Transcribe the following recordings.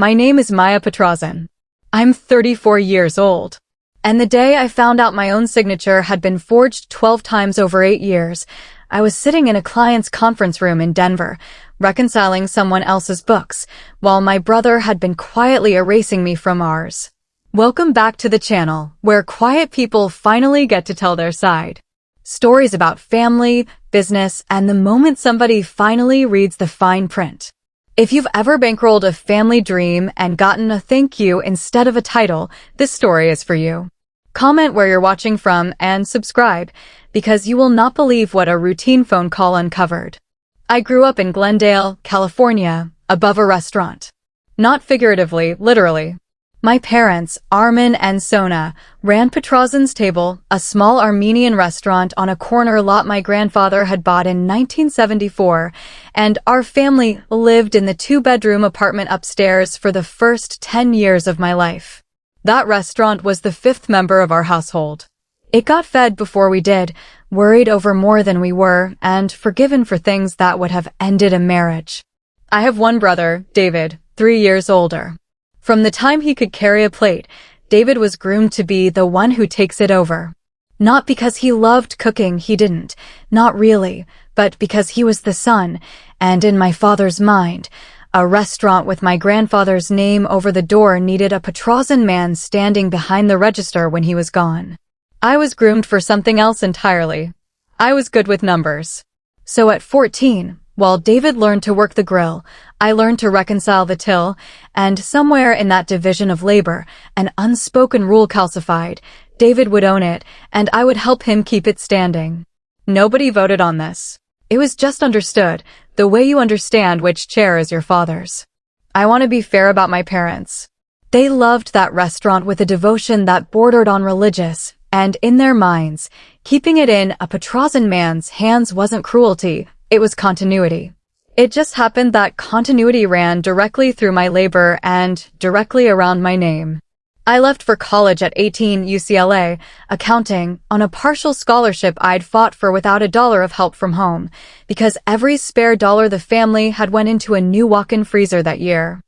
My name is Maya Petrazan. I'm 34 years old. And the day I found out my own signature had been forged 12 times over 8 years, I was sitting in a client's conference room in Denver, reconciling someone else's books, while my brother had been quietly erasing me from ours. Welcome back to the channel, where quiet people finally get to tell their side. Stories about family, business, and the moment somebody finally reads the fine print. If you've ever bankrolled a family dream and gotten a thank you instead of a title, this story is for you. Comment where you're watching from and subscribe, because you will not believe what a routine phone call uncovered. I grew up in Glendale, California, above a restaurant. Not figuratively, literally. My parents, Armin and Sona, ran Petrazan's Table, a small Armenian restaurant on a corner lot my grandfather had bought in 1974, and our family lived in the 2-bedroom apartment upstairs for the first 10 years of my life. That restaurant was the 5th member of our household. It got fed before we did, worried over more than we were, and forgiven for things that would have ended a marriage. I have one brother, David, 3 years older. From the time he could carry a plate, David was groomed to be the one who takes it over. Not because he loved cooking, he didn't. Not really, but because he was the son, and in my father's mind, a restaurant with my grandfather's name over the door needed a Petrazan man standing behind the register when he was gone. I was groomed for something else entirely. I was good with numbers. So at 14, while David learned to work the grill, I learned to reconcile the till, and somewhere in that division of labor, an unspoken rule calcified. David would own it, and I would help him keep it standing. Nobody voted on this. It was just understood, the way you understand which chair is your father's. I want to be fair about my parents. They loved that restaurant with a devotion that bordered on religious, and in their minds, keeping it in a Petrazan man's hands wasn't cruelty, it was continuity. It just happened that continuity ran directly through my labor and directly around my name. I left for college at 18, UCLA, accounting, on a partial scholarship I'd fought for without a dollar of help from home, because every spare dollar the family had went into a new walk-in freezer that year.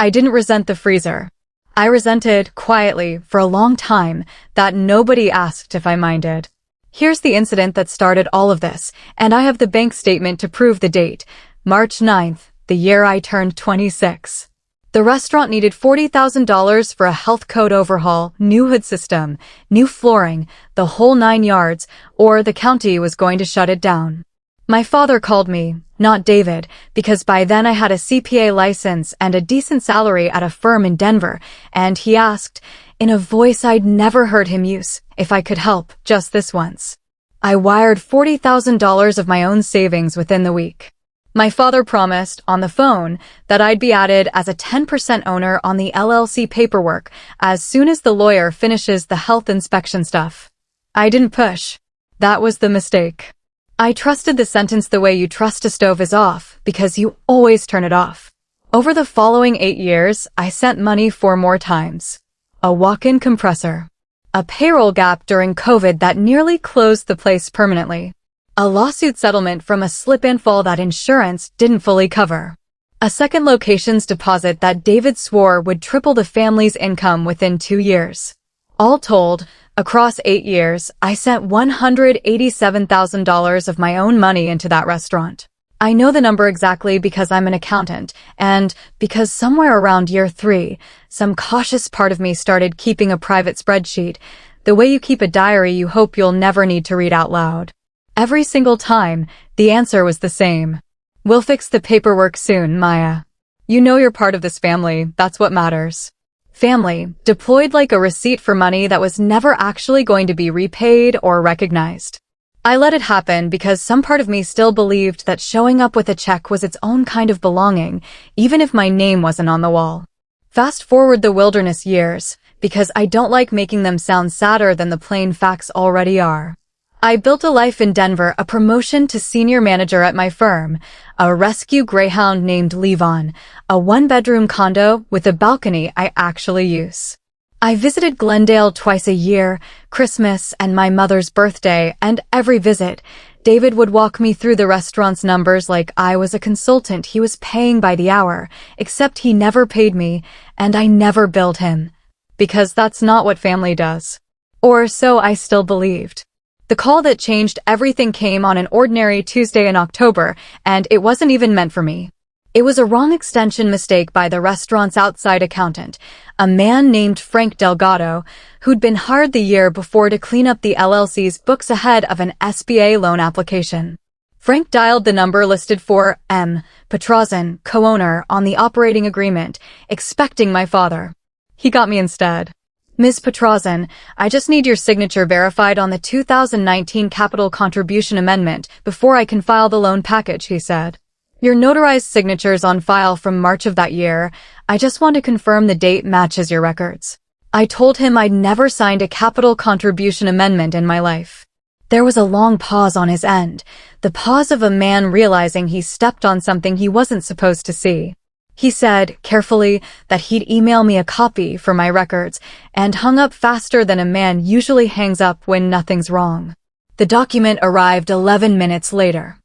I didn't resent the freezer. I resented, quietly, for a long time, that nobody asked if I minded. Here's the incident that started all of this, and I have the bank statement to prove the date. March 9th, the year I turned 26. The restaurant needed $40,000 for a health code overhaul, new hood system, new flooring, the whole 9 yards, or the county was going to shut it down. My father called me, not David, because by then I had a CPA license and a decent salary at a firm in Denver, and he asked, in a voice I'd never heard him use, if I could help, just this once. I wired $40,000 of my own savings within the week. My father promised, on the phone, that I'd be added as a 10% owner on the LLC paperwork as soon as the lawyer finishes the health inspection stuff. I didn't push. That was the mistake. I trusted the sentence the way you trust a stove is off, because you always turn it off. Over the following 8 years, I sent money 4 more times. A walk-in compressor. A payroll gap during COVID that nearly closed the place permanently. A lawsuit settlement from a slip and fall that insurance didn't fully cover. A second location's deposit that David swore would triple the family's income within 2 years. All told, across 8 years, I sent $187,000 of my own money into that restaurant. I know the number exactly because I'm an accountant, and because somewhere around year 3, some cautious part of me started keeping a private spreadsheet, the way you keep a diary you hope you'll never need to read out loud. Every single time, the answer was the same. We'll fix the paperwork soon, Maya. You know you're part of this family, that's what matters. Family, deployed like a receipt for money that was never actually going to be repaid or recognized. I let it happen because some part of me still believed that showing up with a check was its own kind of belonging, even if my name wasn't on the wall. Fast forward the wilderness years, because I don't like making them sound sadder than the plain facts already are. I built a life in Denver, a promotion to senior manager at my firm, a rescue greyhound named Levon, a 1-bedroom condo with a balcony I actually use. I visited Glendale twice a year, Christmas and my mother's birthday, and every visit, David would walk me through the restaurant's numbers like I was a consultant he was paying by the hour, except he never paid me, and I never billed him. Because that's not what family does. Or so I still believed. The call that changed everything came on an ordinary Tuesday in October, and it wasn't even meant for me. It was a wrong extension mistake by the restaurant's outside accountant, a man named Frank Delgado, who'd been hired the year before to clean up the LLC's books ahead of an SBA loan application. Frank dialed the number listed for M. Petrozan, co-owner, on the operating agreement, expecting my father. He got me instead. Ms. Petrozan, I just need your signature verified on the 2019 capital contribution amendment before I can file the loan package, he said. Your notarized signature's on file from March of that year. I just want to confirm the date matches your records. I told him I'd never signed a capital contribution amendment in my life. There was a long pause on his end, the pause of a man realizing he stepped on something he wasn't supposed to see. He said, carefully, that he'd email me a copy for my records, and hung up faster than a man usually hangs up when nothing's wrong. The document arrived 11 minutes later.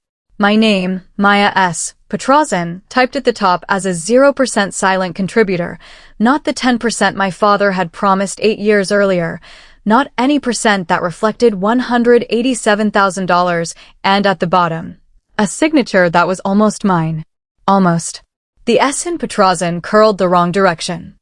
My name, Maya S. Petrozan, typed at the top as a 0% silent contributor, not the 10% my father had promised 8 years earlier, not any percent that reflected $187,000, and at the bottom, a signature that was almost mine. Almost. The S in Petrozan curled the wrong direction.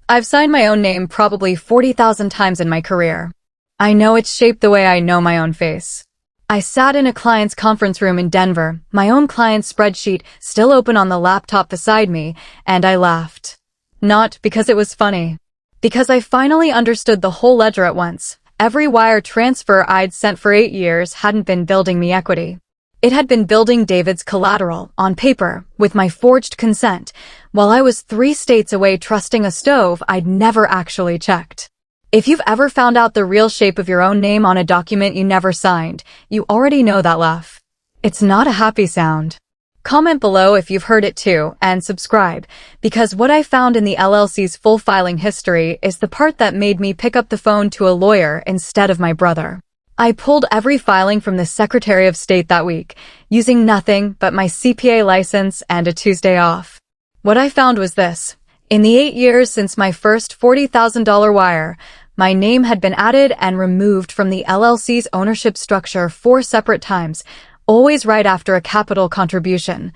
I've signed my own name probably 40,000 times in my career. I know it's shaped the way I know my own face. I sat in a client's conference room in Denver, my own client's spreadsheet still open on the laptop beside me, and I laughed. Not because it was funny. Because I finally understood the whole ledger at once. Every wire transfer I'd sent for 8 years hadn't been building me equity. It had been building David's collateral, on paper, with my forged consent, while I was 3 states away trusting a stove I'd never actually checked. If you've ever found out the real shape of your own name on a document you never signed, you already know that laugh. It's not a happy sound. Comment below if you've heard it too, and subscribe, because what I found in the LLC's full filing history is the part that made me pick up the phone to a lawyer instead of my brother. I pulled every filing from the Secretary of State that week, using nothing but my CPA license and a Tuesday off. What I found was this. In the 8 years since my first $40,000 wire, my name had been added and removed from the LLC's ownership structure 4 separate times, always right after a capital contribution,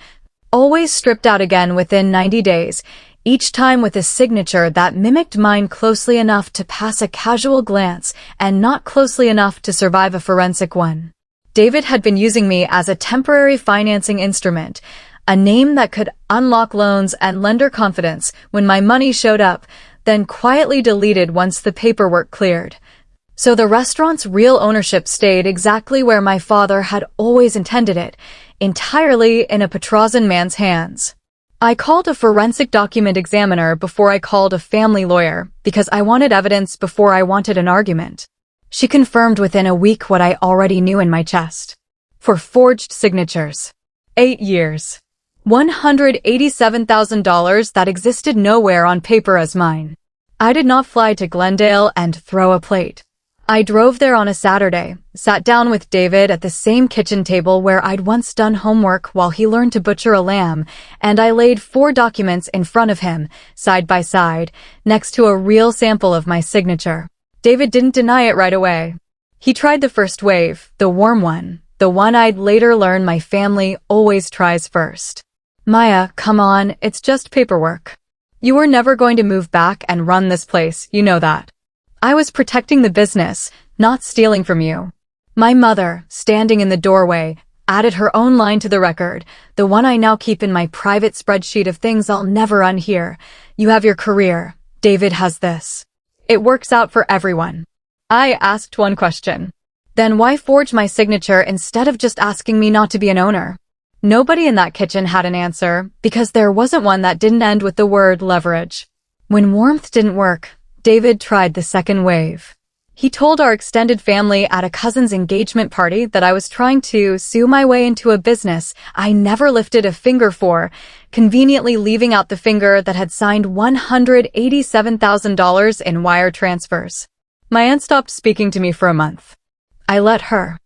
always stripped out again within 90 days, each time with a signature that mimicked mine closely enough to pass a casual glance and not closely enough to survive a forensic one. David had been using me as a temporary financing instrument, a name that could unlock loans and lender confidence when my money showed up, then quietly deleted once the paperwork cleared. So the restaurant's real ownership stayed exactly where my father had always intended it, entirely in a Petrozan man's hands. I called a forensic document examiner before I called a family lawyer because I wanted evidence before I wanted an argument. She confirmed within a week what I already knew in my chest. For forged signatures. 8 years. $187,000 that existed nowhere on paper as mine. I did not fly to Glendale and throw a plate. I drove there on a Saturday, sat down with David at the same kitchen table where I'd once done homework while he learned to butcher a lamb, and I laid 4 documents in front of him, side by side, next to a real sample of my signature. David didn't deny it right away. He tried the first wave, the warm one, the one I'd later learn my family always tries first. Maya, come on, it's just paperwork. You were never going to move back and run this place, you know that. I was protecting the business, not stealing from you. My mother, standing in the doorway, added her own line to the record, the one I now keep in my private spreadsheet of things I'll never unhear. You have your career. David has this. It works out for everyone. I asked one question. Then why forge my signature instead of just asking me not to be an owner? Nobody in that kitchen had an answer, because there wasn't one that didn't end with the word leverage. When warmth didn't work, David tried the second wave. He told our extended family at a cousin's engagement party that I was trying to sue my way into a business I never lifted a finger for, conveniently leaving out the finger that had signed $187,000 in wire transfers. My aunt stopped speaking to me for a month. I let her.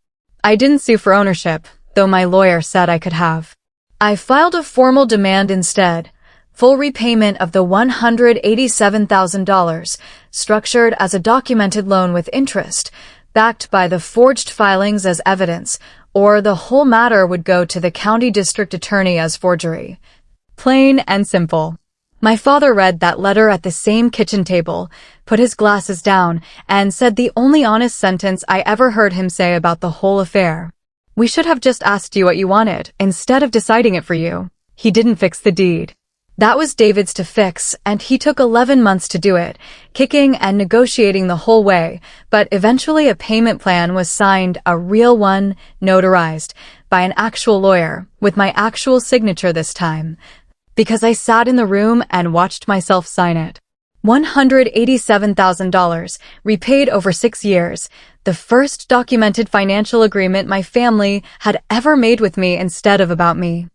I didn't sue for ownership, though my lawyer said I could have. I filed a formal demand instead, full repayment of the $187,000, structured as a documented loan with interest, backed by the forged filings as evidence, or the whole matter would go to the county district attorney as forgery. Plain and simple. My father read that letter at the same kitchen table, put his glasses down, and said the only honest sentence I ever heard him say about the whole affair. We should have just asked you what you wanted, instead of deciding it for you. He didn't fix the deed. That was David's to fix, and he took 11 months to do it, kicking and negotiating the whole way, but eventually a payment plan was signed, a real one, notarized, by an actual lawyer, with my actual signature this time, because I sat in the room and watched myself sign it. $187,000, repaid over 6 years, the first documented financial agreement my family had ever made with me instead of about me.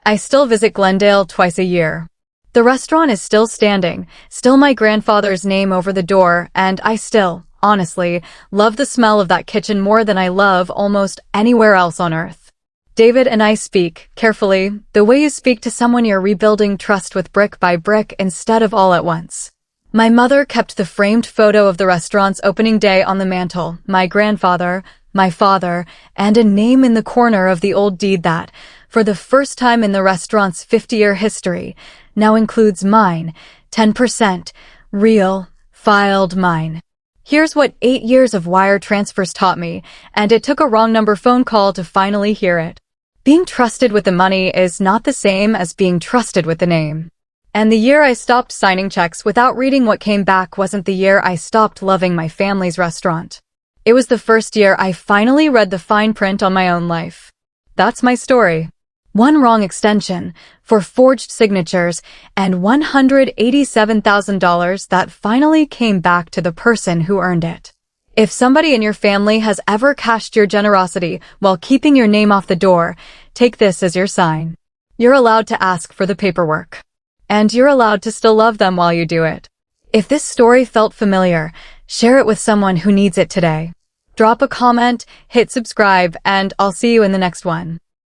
I still visit Glendale twice a year. The restaurant is still standing, still my grandfather's name over the door, and I still, honestly, love the smell of that kitchen more than I love almost anywhere else on earth. David and I speak, carefully, the way you speak to someone you're rebuilding trust with brick by brick instead of all at once. My mother kept the framed photo of the restaurant's opening day on the mantel, my grandfather, my father, and a name in the corner of the old deed that, for the first time in the restaurant's 50-year history, now includes mine, 10%, real, filed mine. Here's what 8 years of wire transfers taught me, and it took a wrong number phone call to finally hear it. Being trusted with the money is not the same as being trusted with the name. And the year I stopped signing checks without reading what came back wasn't the year I stopped loving my family's restaurant. It was the first year I finally read the fine print on my own life. That's my story. One wrong extension, for forged signatures, and $187,000 that finally came back to the person who earned it. If somebody in your family has ever cashed your generosity while keeping your name off the door, take this as your sign. You're allowed to ask for the paperwork. And you're allowed to still love them while you do it. If this story felt familiar, share it with someone who needs it today. Drop a comment, hit subscribe, and I'll see you in the next one.